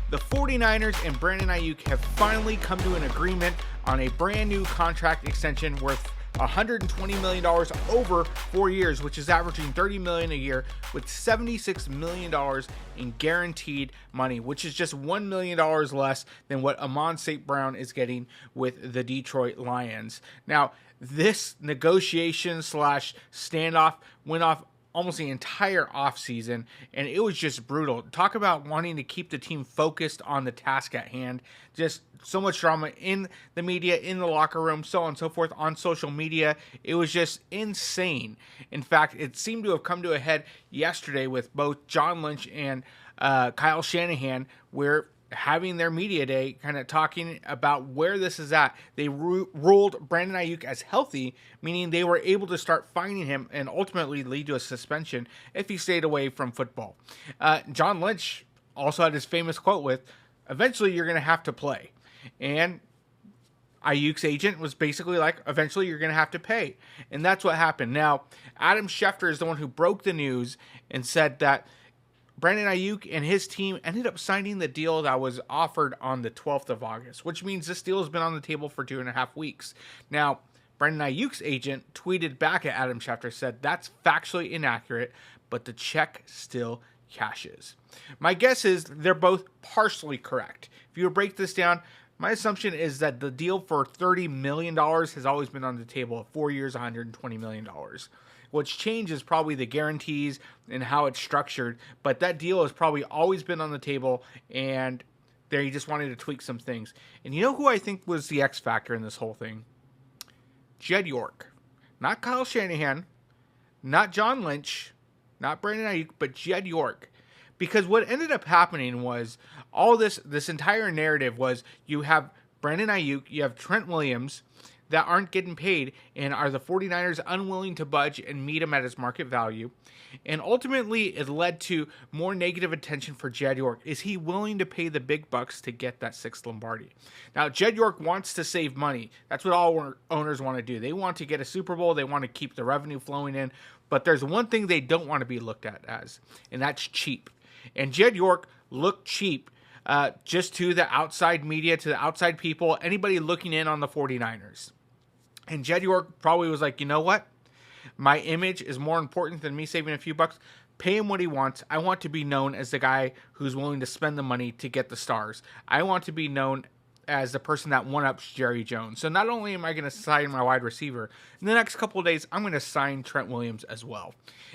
The 49ers and Brandon Aiyuk have finally come to an agreement on a brand new contract extension worth $120 million over 4 years, which is averaging $30 million a year, with $76 million in guaranteed money, which is just $1 million less than what Amon St. Brown is getting with the Detroit Lions. Now, this negotiation slash standoff went off almost the entire offseason, and it was just brutal. Talk about wanting to keep the team focused on the task at hand. Just so much drama in the media, in the locker room, so on and so forth, on social media. It was just insane. In fact, it seemed to have come to a head yesterday with both John Lynch and Kyle Shanahan, where having their media day, kind of talking about where this is at. They ruled Brandon Aiyuk as healthy, meaning they were able to start finding him and ultimately lead to a suspension if he stayed away from football. John Lynch also had his famous quote with, "Eventually you're going to have to play." And Aiyuk's agent was basically like, eventually you're going to have to pay. And that's what happened. Now, Adam Schefter is the one who broke the news and said that Brandon Aiyuk and his team ended up signing the deal that was offered on the 12th of August, which means this deal has been on the table for 2.5 weeks. Now, Brandon Aiyuk's agent tweeted back at Adam Schefter, said that's factually inaccurate, but the check still cashes. My guess is they're both partially correct. If you break this down, my assumption is that the deal for $30 million has always been on the table. 4 years, $120 million. What's changed is probably the guarantees and how it's structured, but that deal has probably always been on the table, and they just wanted to tweak some things. And you know who I think was the X factor in this whole thing? Jed York. Not Kyle Shanahan, not John Lynch, not Brandon Aiyuk, but Jed York. Because what ended up happening was all this entire narrative was you have Brandon Aiyuk, you have Trent Williams that aren't getting paid, and are the 49ers unwilling to budge and meet him at his market value. And ultimately, it led to more negative attention for Jed York. Is he willing to pay the big bucks to get that 6th Lombardi? Now, Jed York wants to save money. That's what all owners want to do. They want to get a Super Bowl. They want to keep the revenue flowing in. But there's one thing they don't want to be looked at as, and that's cheap. And Jed York looked cheap just to the outside media, to the outside people, anybody looking in on the 49ers. And Jed York probably was like, you know what? My image is more important than me saving a few bucks. Pay him what he wants. I want to be known as the guy who's willing to spend the money to get the stars. I want to be known as the person that one-ups Jerry Jones. So not only am I going to sign my wide receiver, in the next couple of days, I'm going to sign Trent Williams as well.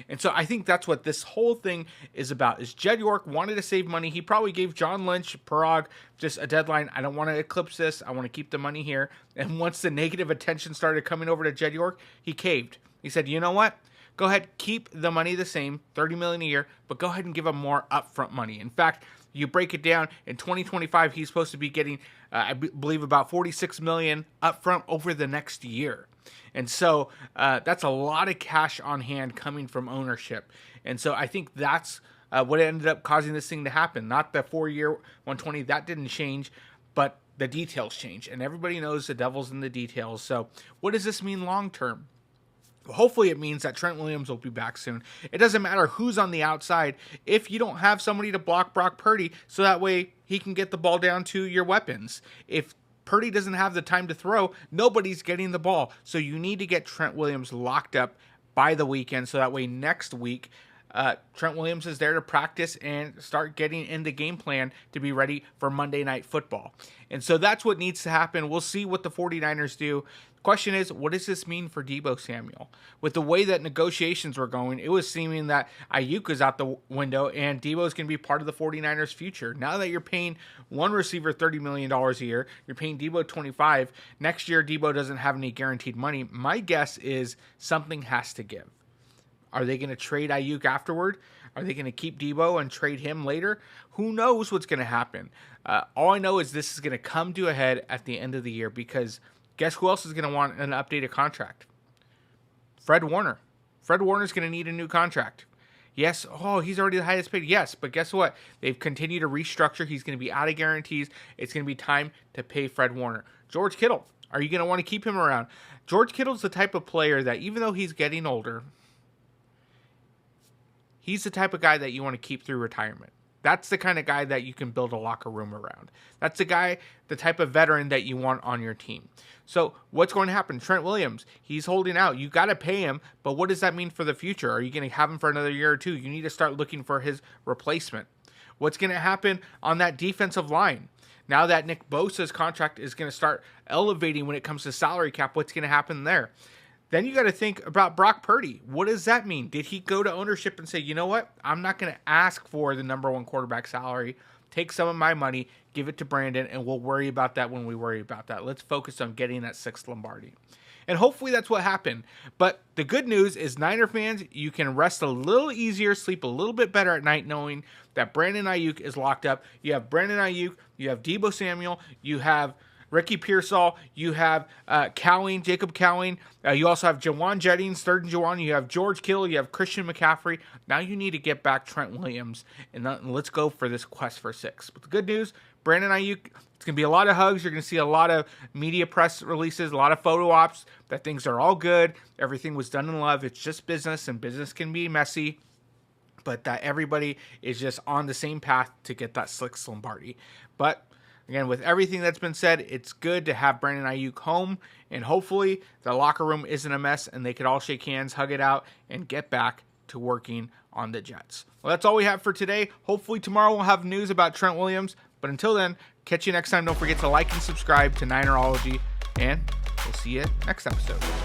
And so I think that's what this whole thing is about, is Jed York wanted to save money. He probably gave John Lynch, Parag, just a deadline. I don't want to eclipse this. I want to keep the money here. And once the negative attention started coming over to Jed York, he caved. He said, you know what? Go ahead, keep the money the same, $30 million a year, but go ahead and give him more upfront money. In fact, you break it down, in 2025, he's supposed to be getting, I believe, about $46 million upfront over the next year. And so that's a lot of cash on hand coming from ownership. And so I think that's what ended up causing this thing to happen. Not the 4-year 120, that didn't change, but the details changed. And everybody knows the devil's in the details. So what does this mean long term? Hopefully it means that Trent Williams will be back soon. It doesn't matter who's on the outside if you don't have somebody to block Brock Purdy, so that way he can get the ball down to your weapons. If Purdy doesn't have the time to throw, nobody's getting the ball. So you need to get Trent Williams locked up by the weekend, so that way next week Trent Williams is there to practice and start getting in the game plan to be ready for Monday Night Football. And so that's what needs to happen. We'll see what the 49ers do. Question is, what does this mean for Deebo Samuel? With the way that negotiations were going, it was seeming that Aiyuk is out the window and Deebo is going to be part of the 49ers' future. Now that you're paying one receiver $30 million a year, you're paying Deebo $25. Next year, Deebo doesn't have any guaranteed money. My guess is something has to give. Are they going to trade Aiyuk afterward? Are they going to keep Deebo and trade him later? Who knows what's going to happen? All I know is this is going to come to a head at the end of the year, because guess who else is going to want an updated contract? Fred Warner. Fred Warner's going to need a new contract. Yes, he's already the highest paid. Yes, but guess what? They've continued to restructure. He's going to be out of guarantees. It's going to be time to pay Fred Warner. George Kittle. Are you going to want to keep him around? George Kittle's the type of player that, even though he's getting older, he's the type of guy that you want to keep through retirement. That's the kind of guy that you can build a locker room around. That's the guy, the type of veteran that you want on your team. So what's going to happen? Trent Williams, he's holding out. You got to pay him, but what does that mean for the future? Are you going to have him for another year or two? You need to start looking for his replacement. What's going to happen on that defensive line? Now that Nick Bosa's contract is going to start elevating when it comes to salary cap, what's going to happen there? Then you got to think about Brock Purdy. What does that mean? Did he go to ownership and say, you know what? I'm not going to ask for the number one quarterback salary. Take some of my money, give it to Brandon, and we'll worry about that when we worry about that. Let's focus on getting that 6th Lombardi. And hopefully that's what happened. But the good news is, Niner fans, you can rest a little easier, sleep a little bit better at night knowing that Brandon Aiyuk is locked up. You have Brandon Aiyuk, you have Deebo Samuel, you have Ricky Pearsall, you have Jacob Cowing. You also have Jawan Jennings, third and Jawan. You have George Kittle, you have Christian McCaffrey. Now you need to get back Trent Williams, and let's go for this quest for 6. But the good news, Brandon Aiyuk, it's going to be a lot of hugs. You're going to see a lot of media press releases, a lot of photo ops, that things are all good. Everything was done in love. It's just business, and business can be messy. But that everybody is just on the same path to get that 6th Lombardi. But again, with everything that's been said, it's good to have Brandon Aiyuk home, and hopefully the locker room isn't a mess and they could all shake hands, hug it out, and get back to working on the Jets. Well, that's all we have for today. Hopefully tomorrow we'll have news about Trent Williams, but until then, catch you next time. Don't forget to like and subscribe to Ninerology, and we'll see you next episode.